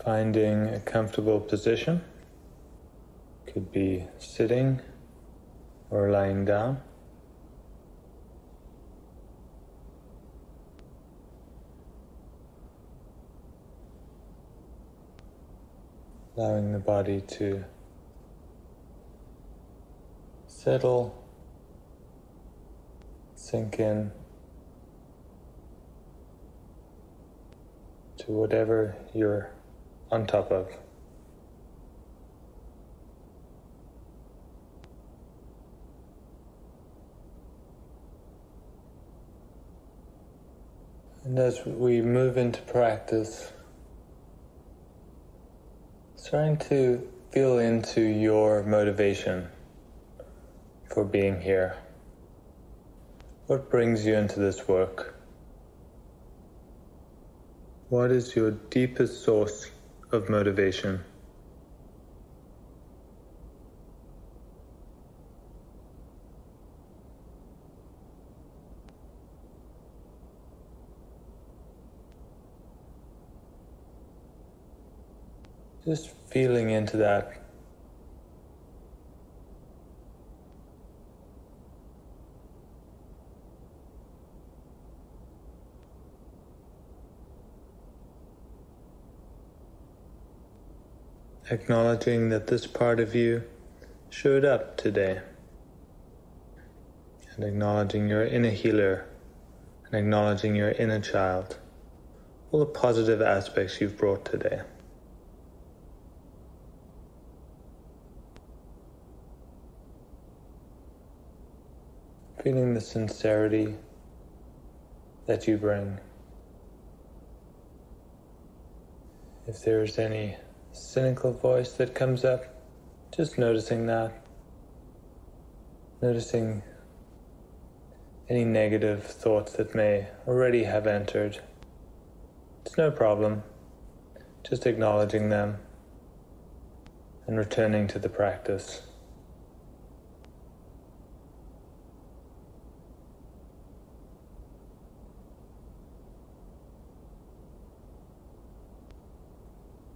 Finding a comfortable position. Could be sitting or lying down. Allowing the body to settle, sink in to whatever you're on top of. And as we move into practice, starting to feel into your motivation for being here. What brings you into this work? What is your deepest source of motivation? Just feeling into that. Acknowledging that this part of you showed up today. And acknowledging your inner healer. And acknowledging your inner child. All the positive aspects you've brought today. Feeling the sincerity that you bring. If there's any cynical voice that comes up, just noticing that. Noticing any negative thoughts that may already have entered. It's no problem. Just acknowledging them and returning to the practice.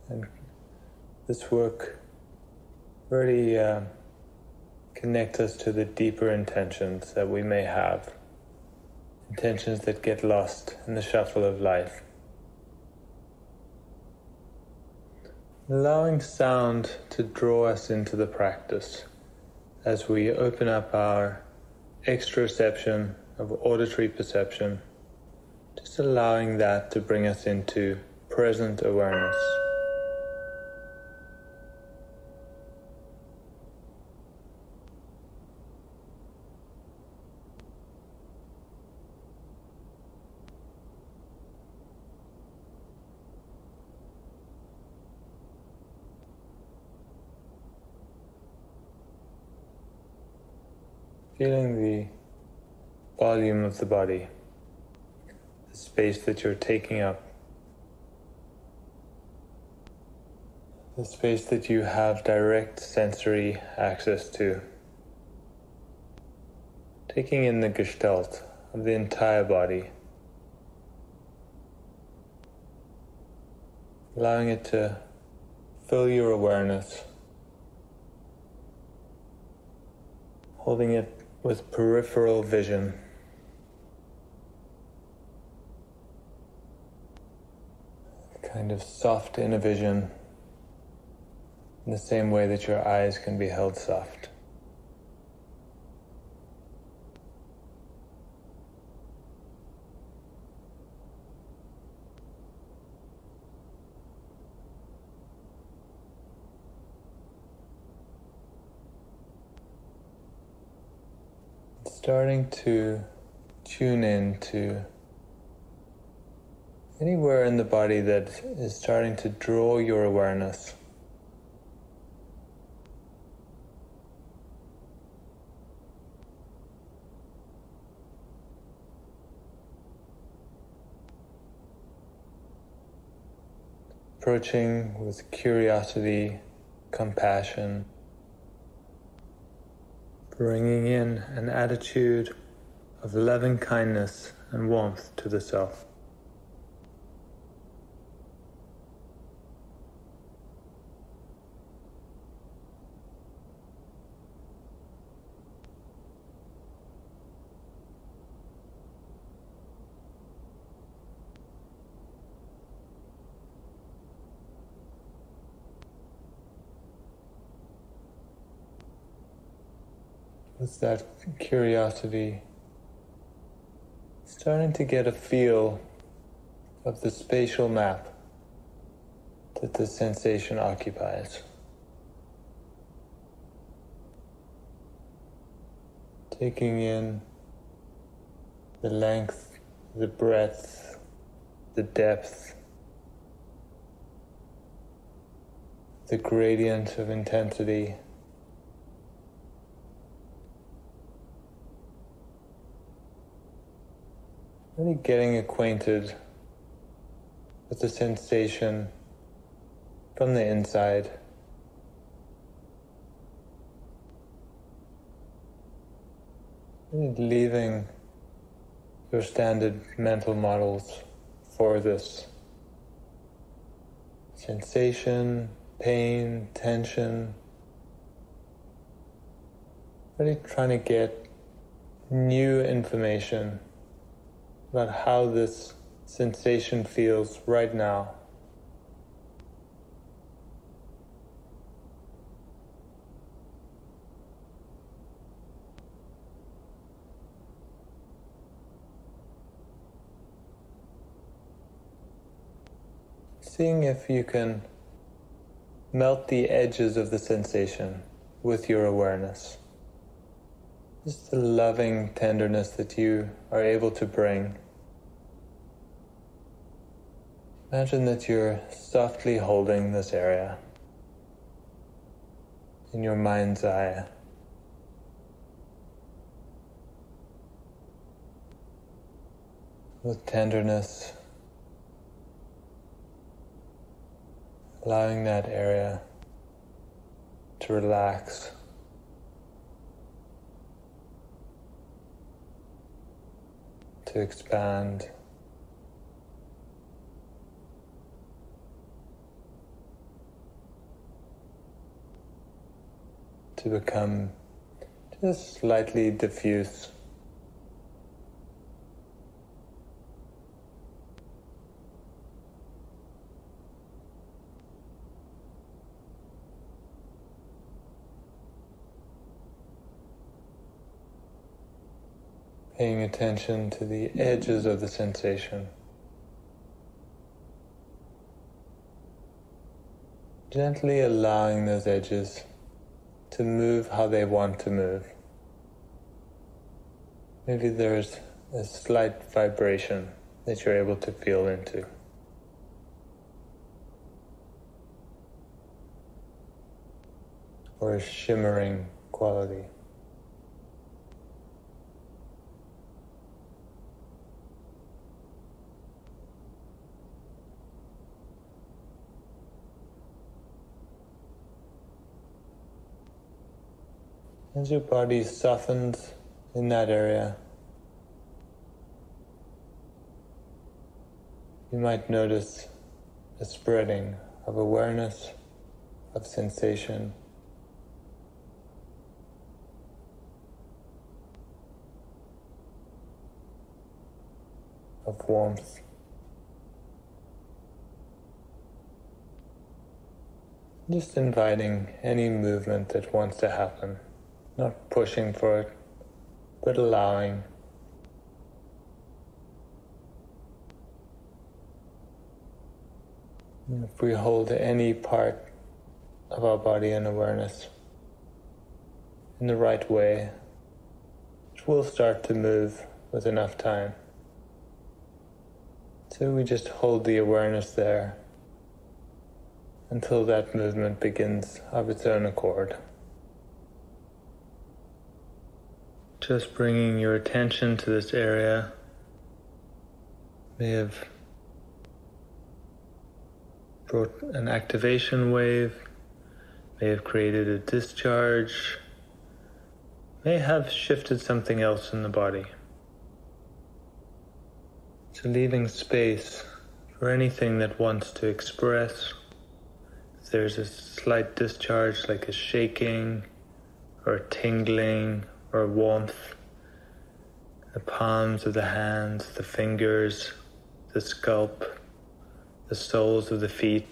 And this work really connects us to the deeper intentions that we may have. Intentions that get lost in the shuffle of life. Allowing sound to draw us into the practice as we open up our exteroception of auditory perception. Just allowing that to bring us into present awareness. Feeling the volume of the body, the space that you're taking up, the space that you have direct sensory access to. Taking in the gestalt of the entire body, allowing it to fill your awareness, holding it with peripheral vision. Kind of soft inner vision, in the same way that your eyes can be held soft. Starting to tune in to anywhere in the body that is starting to draw your awareness. Approaching with curiosity, compassion, bringing in an attitude of loving kindness and warmth to the self. with that curiosity, starting to get a feel of the spatial map that the sensation occupies. Taking in the length, the breadth, the depth, the gradient of intensity. Really getting acquainted with the sensation from the inside. Really leaving your standard mental models for this sensation, pain, tension. Really trying to get new information about how this sensation feels right now. Seeing if you can melt the edges of the sensation with your awareness. Just the loving tenderness that you are able to bring. Imagine that you're softly holding this area in your mind's eye. With tenderness, allowing that area to relax. To expand. To become just slightly diffuse. Paying attention to the edges of the sensation. Gently allowing those edges to move how they want to move. Maybe there's a slight vibration that you're able to feel into. Or a shimmering quality. As your body softens in that area, you might notice a spreading of awareness, of sensation, of warmth. Just inviting any movement that wants to happen. Not pushing for it, but allowing. And if we hold any part of our body in awareness in the right way, it will start to move with enough time. So we just hold the awareness there until that movement begins of its own accord. Just bringing your attention to this area may have brought an activation wave, may have created a discharge, may have shifted something else in the body. So leaving space for anything that wants to express. If there's a slight discharge like a shaking or a tingling or warmth, the palms of the hands, the fingers, the scalp, the soles of the feet,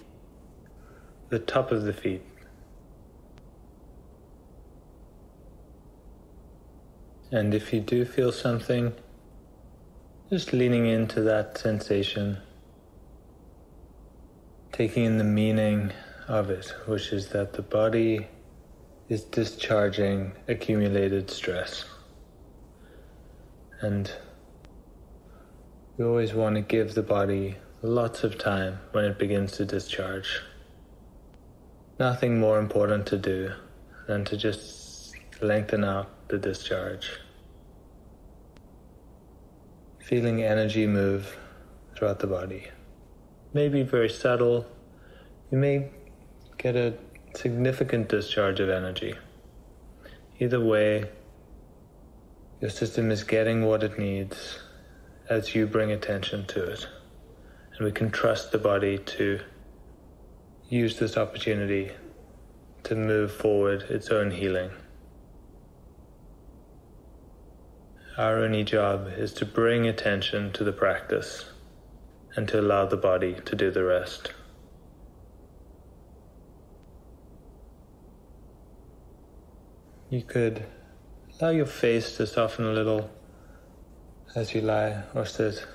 the top of the feet. And if you do feel something, just leaning into that sensation, taking in the meaning of it, which is that the body is discharging accumulated stress. And we always want to give the body lots of time when it begins to discharge. Nothing more important to do than to just lengthen out the discharge. Feeling energy move throughout the body. Maybe very subtle. You may get a significant discharge of energy. Either way, your system is getting what it needs as you bring attention to it. And we can trust the body to use this opportunity to move forward its own healing. Our only job is to bring attention to the practice and to allow the body to do the rest. You could allow your face to soften a little as you lie or sit,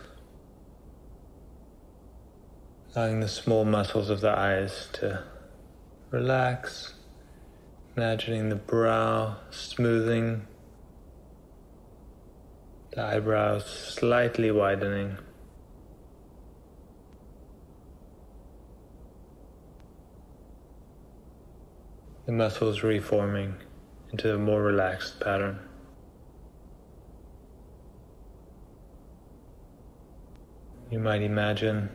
allowing the small muscles of the eyes to relax, imagining the brow smoothing, the eyebrows slightly widening. The muscles reforming into a more relaxed pattern. You might imagine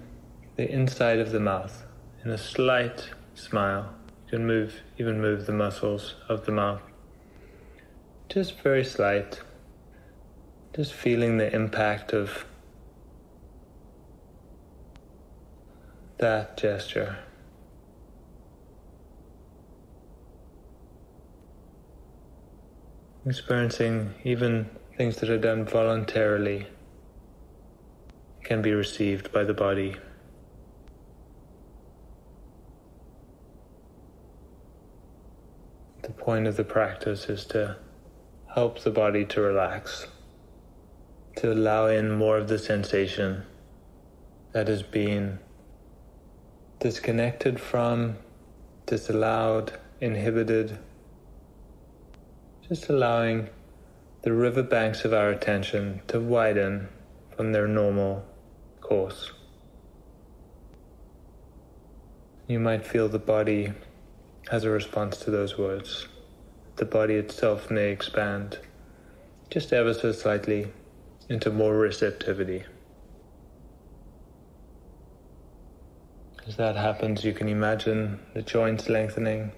the inside of the mouth in a slight smile. You can even move the muscles of the mouth. Just very slight. Just feeling the impact of that gesture. Experiencing even things that are done voluntarily can be received by the body. The point of the practice is to help the body to relax, to allow in more of the sensation that has been disconnected from, disallowed, inhibited. Just allowing the riverbanks of our attention to widen from their normal course. You might feel the body has a response to those words. The body itself may expand just ever so slightly into more receptivity. As that happens, you can imagine the joints lengthening,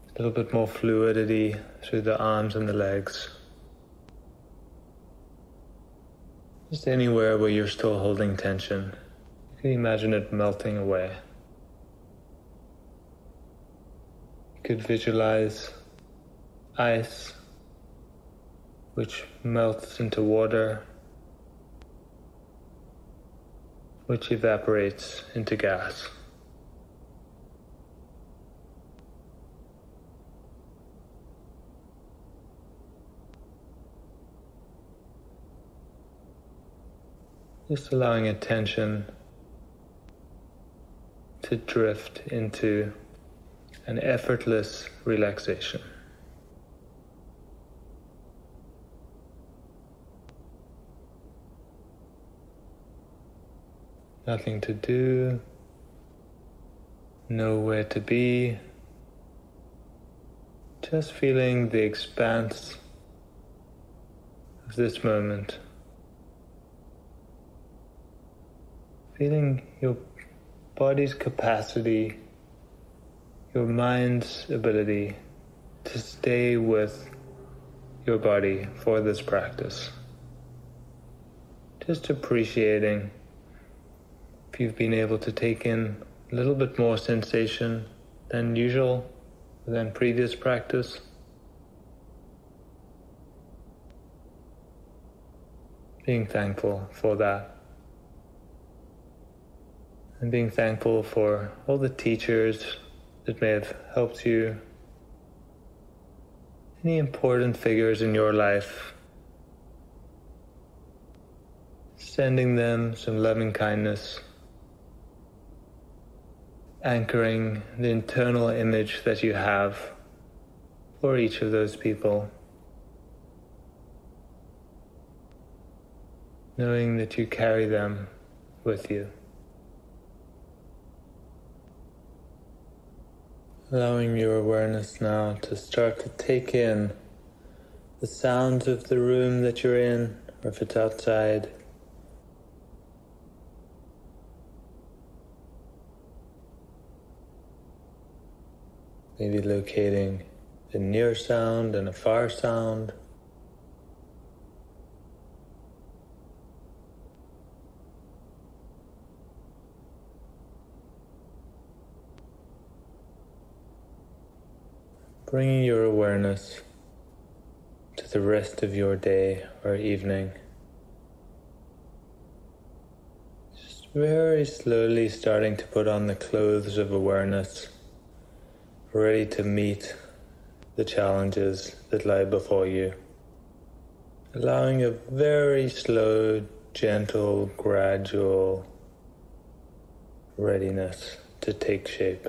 a little bit more fluidity through the arms and the legs. Just anywhere where you're still holding tension, you can imagine it melting away. You could visualize ice, which melts into water, which evaporates into gas. Just allowing attention to drift into an effortless relaxation. Nothing to do, nowhere to be, just feeling the expanse of this moment. Feeling your body's capacity, your mind's ability to stay with your body for this practice. Just appreciating if you've been able to take in a little bit more sensation than usual, than previous practice. Being thankful for that. And being thankful for all the teachers that may have helped you any important figures in your life, sending them some loving kindness, anchoring the internal image that you have for each of those people, knowing that you carry them with you. Allowing your awareness now to start to take in the sounds of the room that you're in, or if it's outside. Maybe locating a near sound and a far sound. Bringing your awareness to the rest of your day or evening. Just very slowly starting to put on the clothes of awareness, ready to meet the challenges that lie before you. Allowing a very slow, gentle, gradual readiness to take shape.